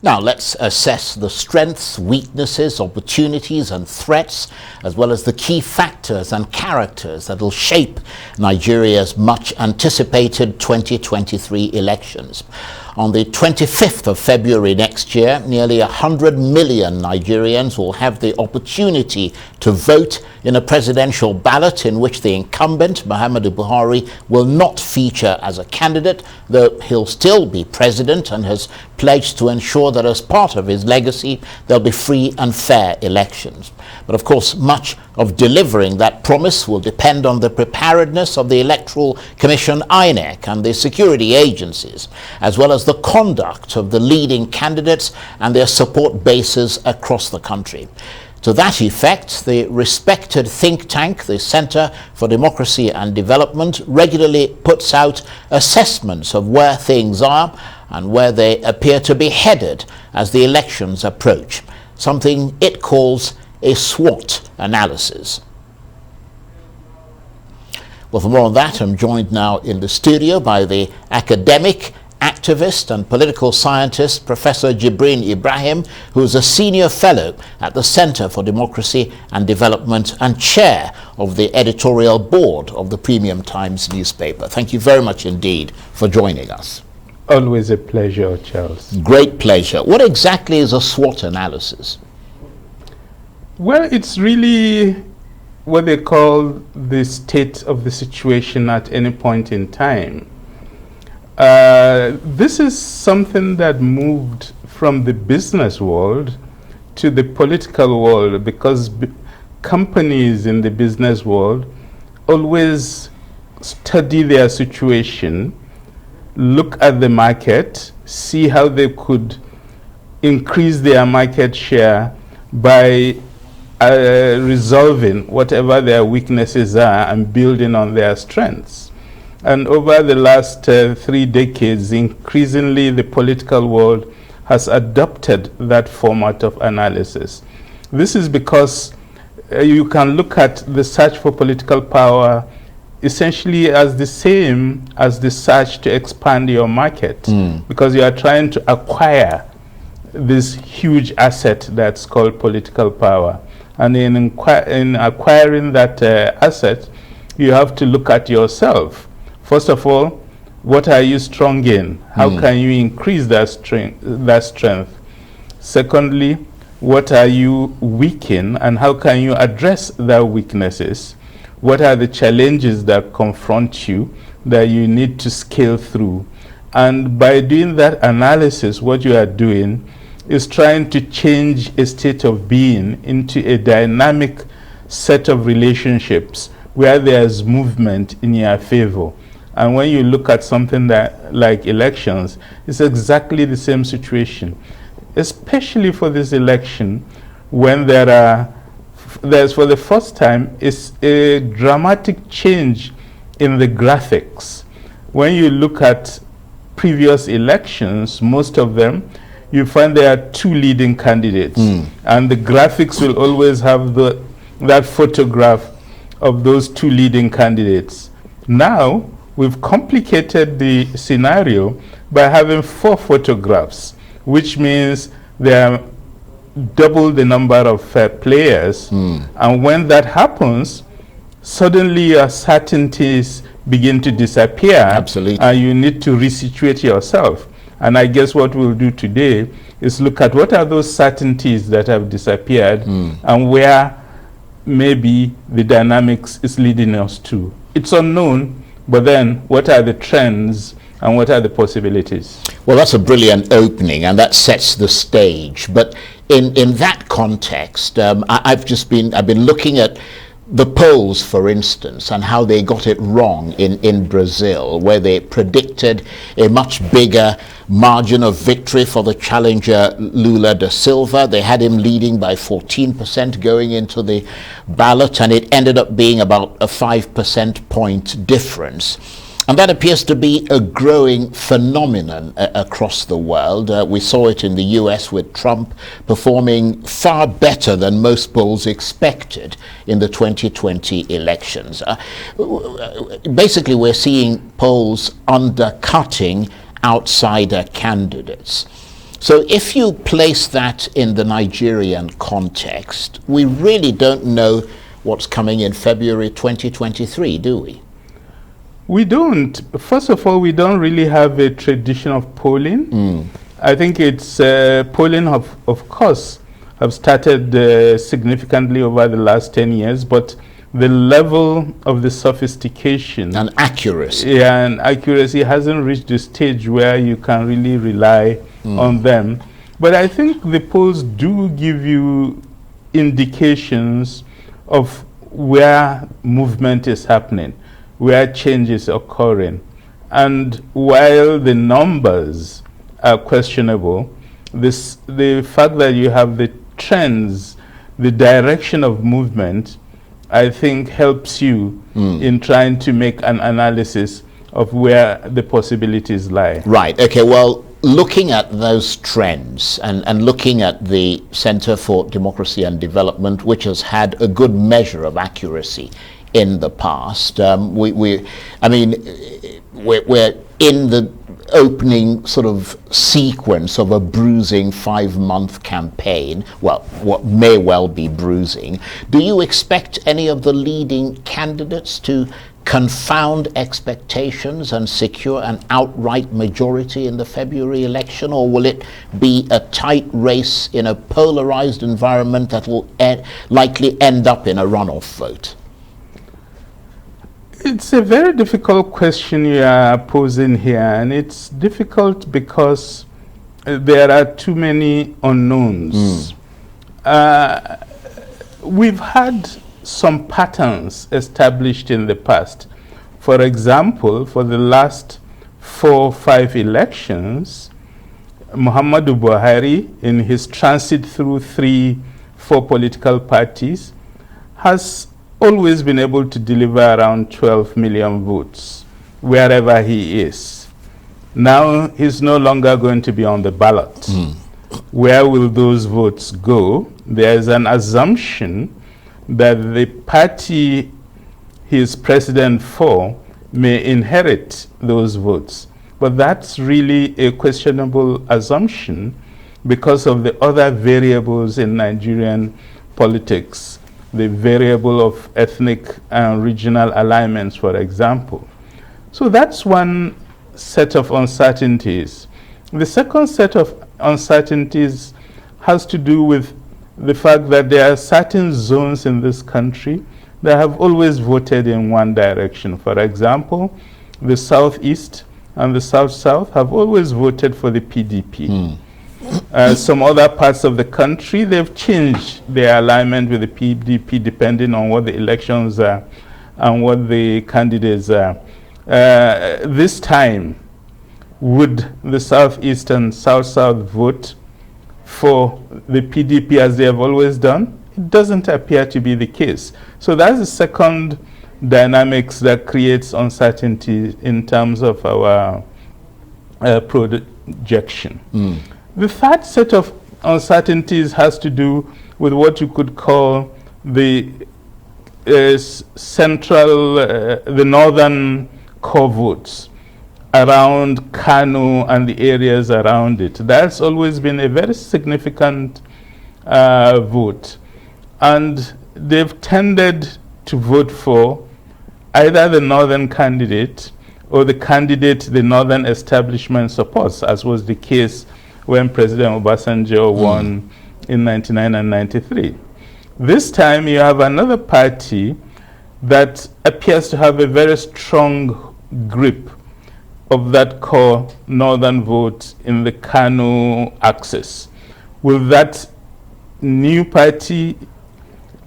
Now let's assess the strengths, weaknesses, opportunities and threats, as well as the key factors and characters that will shape Nigeria's much anticipated 2023 elections. On the 25th of February next year, nearly 100 million Nigerians will have the opportunity to vote in a presidential ballot in which the incumbent, Muhammadu Buhari, will not feature as a candidate, though he'll still be president and has pledged to ensure that as part of his legacy, there'll be free and fair elections. But of course, much of delivering that promise will depend on the preparedness of the Electoral Commission, INEC, and the security agencies, as well as the conduct of the leading candidates and their support bases across the country. To that effect, the respected think tank, the Center for Democracy and Development, regularly puts out assessments of where things are and where they appear to be headed as the elections approach, something it calls a SWOT analysis. Well, for more on that, I'm joined now in the studio by the academic, activist and political scientist, Professor Jibrin Ibrahim, who is a senior fellow at the Center for Democracy and Development and chair of the editorial board of the Premium Times newspaper. Thank you very much indeed for joining us. Always a pleasure, Charles. Great pleasure. What exactly is a SWOT analysis? Well, it's really what they call the state of the situation at any point in time. This is something that moved from the business world to the political world, because companies in the business world always study their situation, look at the market, see how they could increase their market share by resolving whatever their weaknesses are and building on their strengths. And over the last 3 decades, increasingly the political world has adopted that format of analysis. This is because you can look at the search for political power essentially as the same as the search to expand your market, because you are trying to acquire this huge asset that's called political power. And in acquiring that asset, you have to look at yourself. First of all, what are you strong in? How can you increase that strength? Secondly, what are you weak in, and how can you address their weaknesses? What are the challenges that confront you that you need to scale through? And by doing that analysis, what you are doing is trying to change a state of being into a dynamic set of relationships where there's movement in your favor. And when you look at something that like elections, it's exactly the same situation, especially for this election, when there's for the first time is a dramatic change in the graphics. When you look at previous elections, most of them, you find there are 2 leading candidates, and the graphics will always have that photograph of those 2 leading candidates. Now, we've complicated the scenario by having 4 photographs, which means there are double the number of players. And when that happens, suddenly your certainties begin to disappear. Absolutely. And you need to resituate yourself. And I guess what we'll do today is look at what are those certainties that have disappeared and where maybe the dynamics is leading us to. It's unknown, but then what are the trends and what are the possibilities? Well, that's a brilliant opening, and that sets the stage. But in that context, I've been looking at the polls, for instance, and how they got it wrong in Brazil, where they predicted a much bigger margin of victory for the challenger Lula da Silva. They had him leading by 14% going into the ballot, and it ended up being about a 5% point difference. And that appears to be a growing phenomenon across the world. We saw it in the US with Trump performing far better than most polls expected in the 2020 elections. Basically, we're seeing polls undercutting outsider candidates. So if you place that in the Nigerian context, we really don't know what's coming in February 2023, do we? We don't. First of all, we don't really have a tradition of polling. I think it's polling, of course, have started significantly over the last 10 years, but the level of the sophistication and accuracy. Yeah, and accuracy hasn't reached the stage where you can really rely on them. But I think the polls do give you indications of where movement is happening, where change is occurring. And while the numbers are questionable, the fact that you have the trends, the direction of movement, I think helps you in trying to make an analysis of where the possibilities lie. Right. Okay. Well, looking at those trends and looking at the Center for Democracy and Development, which has had a good measure of accuracy in the past, we're in the opening sort of sequence of a bruising 5-month campaign, well, what may well be bruising. Do you expect any of the leading candidates to confound expectations and secure an outright majority in the February election, or will it be a tight race in a polarized environment that will likely end up in a runoff vote? It's a very difficult question you are posing here, and it's difficult because there are too many unknowns. We've had some patterns established in the past. For example, for the last 4 or 5 elections, Muhammadu Buhari, in his transit through 3-4 political parties, has always been able to deliver around 12 million votes wherever he is. Now he's no longer going to be on the ballot. Where will those votes go? There is an assumption that the party he is president for may inherit those votes. But that's really a questionable assumption because of the other variables in Nigerian politics. The variable of ethnic and regional alignments, for example. So that's one set of uncertainties. The second set of uncertainties has to do with the fact that there are certain zones in this country that have always voted in one direction. For example, the Southeast and the South-South have always voted for the PDP. Some other parts of the country, they've changed their alignment with the PDP depending on what the elections are and what the candidates are. This time, would the Southeast and South-South vote for the PDP as they have always done? It doesn't appear to be the case. So that's the second dynamics that creates uncertainty in terms of our projection. The third set of uncertainties has to do with what you could call the the northern core votes around Kano and the areas around it. That's always been a very significant vote. And they've tended to vote for either the northern candidate or the candidate the northern establishment supports, as was the case when President Obasanjo won in 99 and 93. This time you have another party that appears to have a very strong grip of that core northern vote in the Kano axis. Will that new party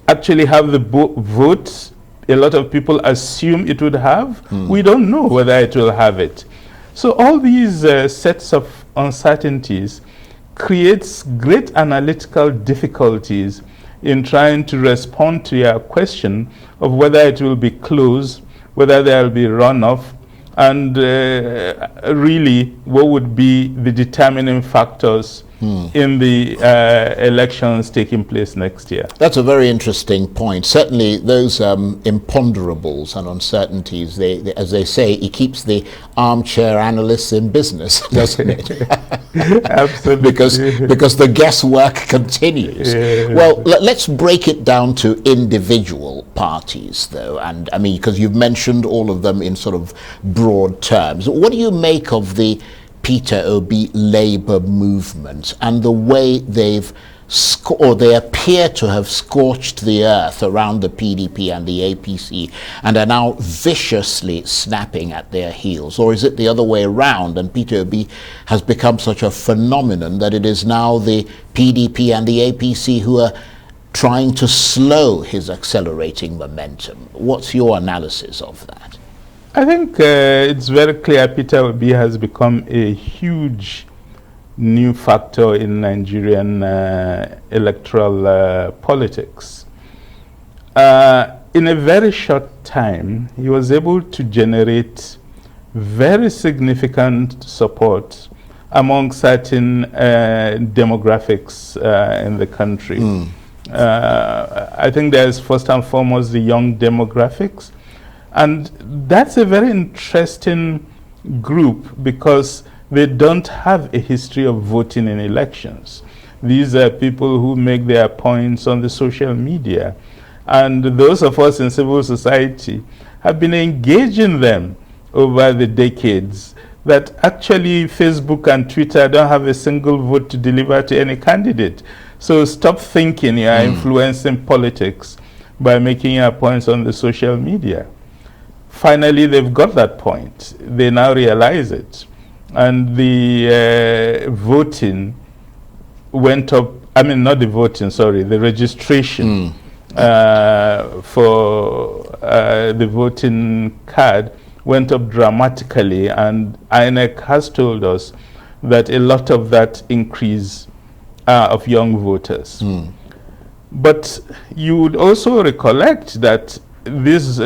actually have the votes a lot of people assume it would have? We don't know whether it will have it. So all these sets of uncertainties creates great analytical difficulties in trying to respond to your question of whether it will be close, whether there will be runoff, and really what would be the determining factors in the elections taking place next year. That's a very interesting point. Certainly those imponderables and uncertainties, they, as they say, it keeps the armchair analysts in business, doesn't it? Absolutely. because the guesswork continues. Well, let's break it down to individual parties, though. And I mean, because you've mentioned all of them in sort of broad terms. What do you make of the Peter Obi Labour movement and the way they appear to have scorched the earth around the PDP and the APC and are now viciously snapping at their heels? Or is it the other way around, and Peter Obi has become such a phenomenon that it is now the PDP and the APC who are trying to slow his accelerating momentum? What's your analysis of that? I think it's very clear Peter Obi has become a huge new factor in Nigerian electoral politics. In a very short time, he was able to generate very significant support among certain demographics in the country. I think there's first and foremost the young demographics. And that's a very interesting group because they don't have a history of voting in elections. These are people who make their points on the social media. And those of us in civil society have been engaging them over the decades that actually Facebook and Twitter don't have a single vote to deliver to any candidate. So stop thinking you are influencing politics by making your points on the social media. Finally, they've got that point. They now realize it. And the voting went up, I mean, not the voting, sorry, the registration for the voting card went up dramatically. And INEC has told us that a lot of that increase of young voters. But you would also recollect that this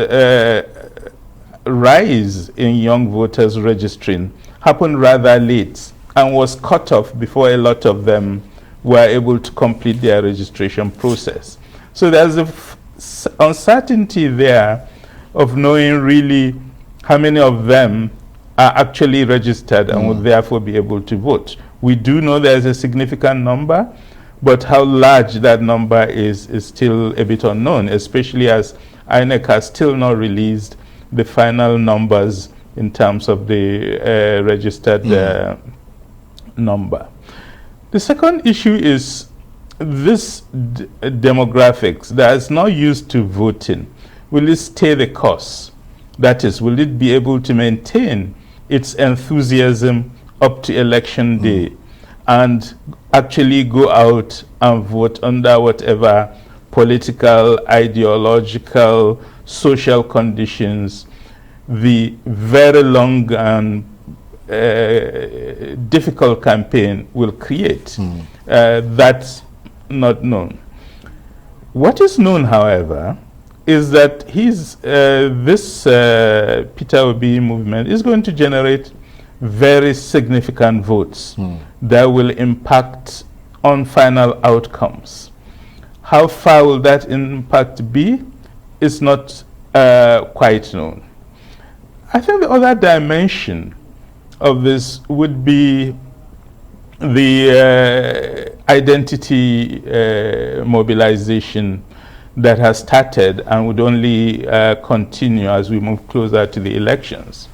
rise in young voters registering happened rather late and was cut off before a lot of them were able to complete their registration process. So there's an uncertainty there of knowing really how many of them are actually registered and would therefore be able to vote. We do know there's a significant number, but how large that number is still a bit unknown, especially as INEC has still not released the final numbers in terms of the registered number. The second issue is this demographics that is not used to voting. Will it stay the course? That is, will it be able to maintain its enthusiasm up to election day and actually go out and vote under whatever political, ideological, social conditions the very long and difficult campaign will create? That's not known. What is known, however, is that this Peter Obi movement is going to generate very significant votes that will impact on final outcomes. How far will that impact be is not quite known. I think the other dimension of this would be the identity mobilization that has started and would only continue as we move closer to the elections.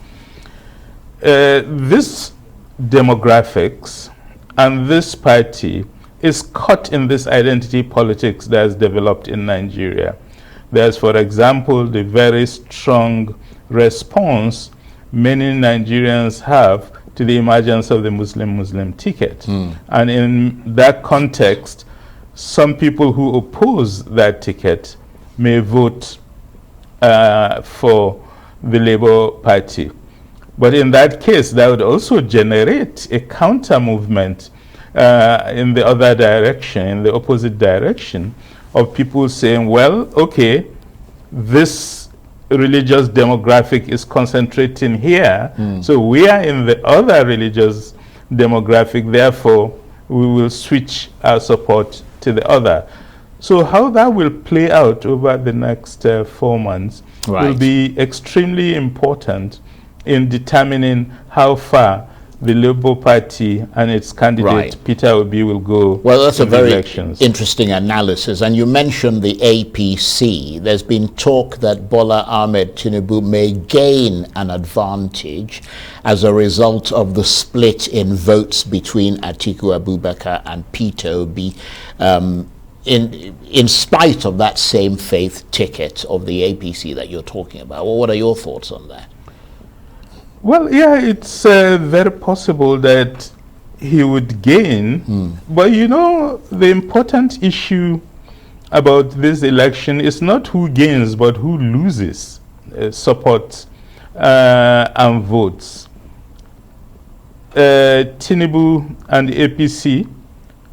This demographics and this party is caught in this identity politics that has developed in Nigeria. There's, for example, the very strong response many Nigerians have to the emergence of the Muslim ticket. And in that context, some people who oppose that ticket may vote for the Labour Party. But in that case, that would also generate a counter movement in the other direction, in the opposite direction, of people saying, well, okay, this religious demographic is concentrating here, so we are in the other religious demographic, therefore we will switch our support to the other. So how that will play out over the next 4 months will be extremely important in determining how far the Labour Party and its candidate, Peter Obi, will go. Well, that's a very elections. interesting analysis. And you mentioned the APC. There's been talk that Bola Ahmed Tinubu may gain an advantage as a result of the split in votes between Atiku Abubakar and Peter Obi, in spite of that same faith ticket of the APC that you're talking about. Well, what are your thoughts on that? Well, yeah, it's very possible that he would gain. But you know, the important issue about this election is not who gains, but who loses support and votes. Tinubu and the APC,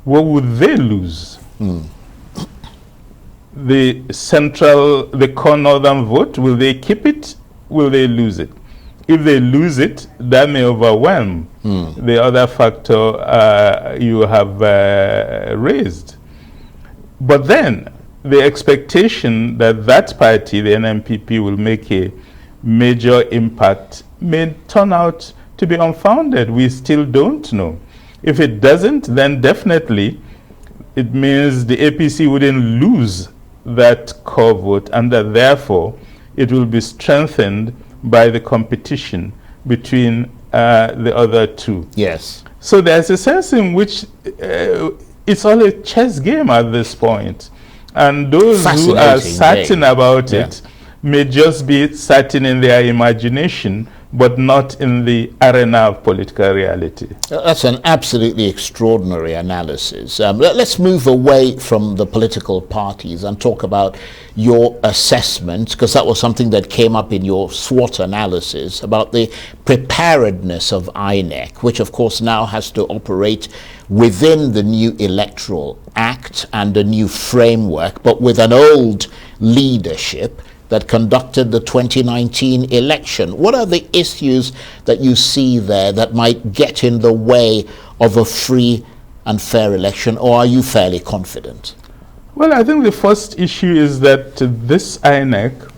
what would they lose? The core northern vote, will they keep it? Will they lose it? If they lose it, that may overwhelm the other factor you have raised. But then, the expectation that that party, the NNPP, will make a major impact may turn out to be unfounded. We still don't know. If it doesn't, then definitely it means the APC wouldn't lose that core vote, and that therefore it will be strengthened by the competition between the other two. Yes. So there's a sense in which it's all a chess game at this point. And those who are certain about it may just be certain in their imagination, but not in the arena of political reality. That's an absolutely extraordinary analysis. Let's move away from the political parties and talk about your assessment, because that was something that came up in your SWOT analysis about the preparedness of INEC, which of course now has to operate within the new Electoral Act and the new framework, but with an old leadership that conducted the 2019 election. What are the issues that you see there that might get in the way of a free and fair election, or are you fairly confident? Well, I think the first issue is that this INEC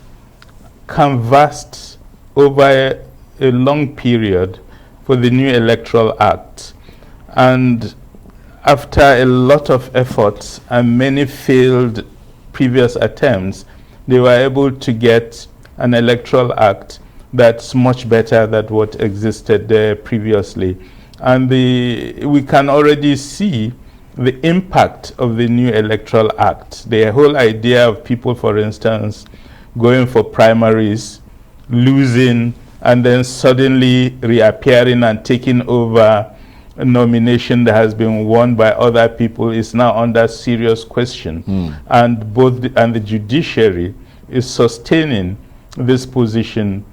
canvassed over a long period for the new Electoral Act. And after a lot of efforts and many failed previous attempts, they were able to get an Electoral Act that's much better than what existed previously. And we can already see the impact of the new Electoral Act. The whole idea of people, for instance, going for primaries, losing, and then suddenly reappearing and taking over a nomination that has been won by other people is now under serious question. And the judiciary is sustaining this position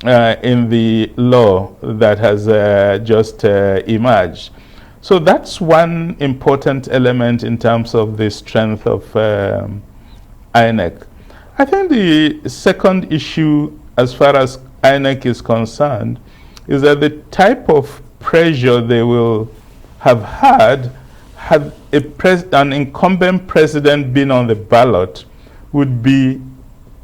in the law that has just emerged. So that's one important element in terms of the strength of INEC. I think the second issue, as far as INEC is concerned, is that the type of pressure they will have had an incumbent president being on the ballot would be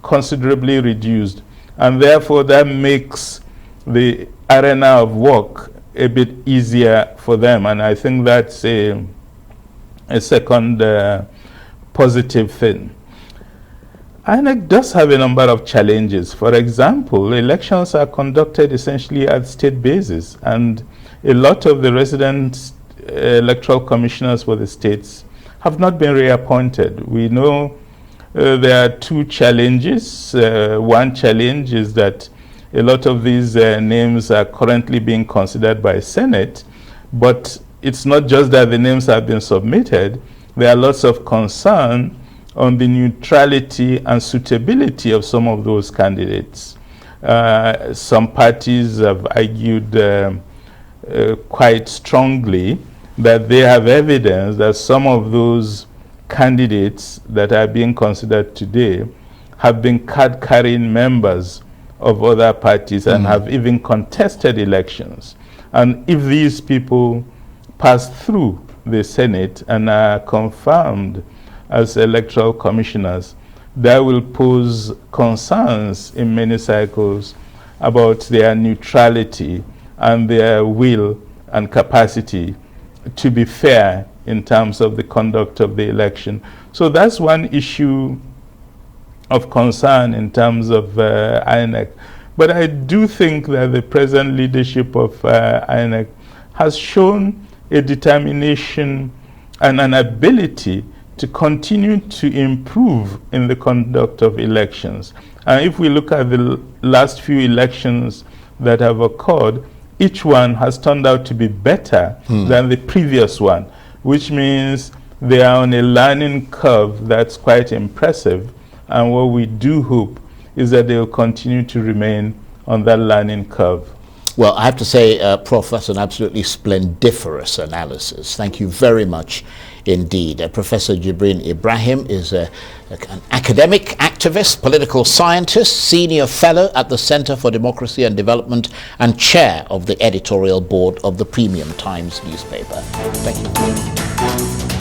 considerably reduced, and therefore that makes the arena of work a bit easier for them, and I think that's a second positive thing. INEC does have a number of challenges. For example, elections are conducted essentially at state basis, and a lot of the resident electoral commissioners for the states have not been reappointed. We know there are two challenges. One challenge is that a lot of these names are currently being considered by Senate, but it's not just that the names have been submitted. There are lots of concern on the neutrality and suitability of some of those candidates. Some parties have argued quite strongly that they have evidence that some of those candidates that are being considered today have been card-carrying members of other parties and have even contested elections. And if these people pass through the Senate and are confirmed as electoral commissioners, that will pose concerns in many circles about their neutrality and their will and capacity to be fair in terms of the conduct of the election. So that's one issue of concern in terms of INEC. But I do think that the present leadership of INEC has shown a determination and an ability to continue to improve in the conduct of elections. And if we look at the last few elections that have occurred, each one has turned out to be better than the previous one, which means they are on a learning curve that's quite impressive. And what we do hope is that they will continue to remain on that learning curve. Well, I have to say, Prof, that's an absolutely splendiferous analysis. Thank you very much indeed. Professor Jibrin Ibrahim is an academic activist, political scientist, senior fellow at the Center for Democracy and Development, and chair of the editorial board of the Premium Times newspaper. Thank you.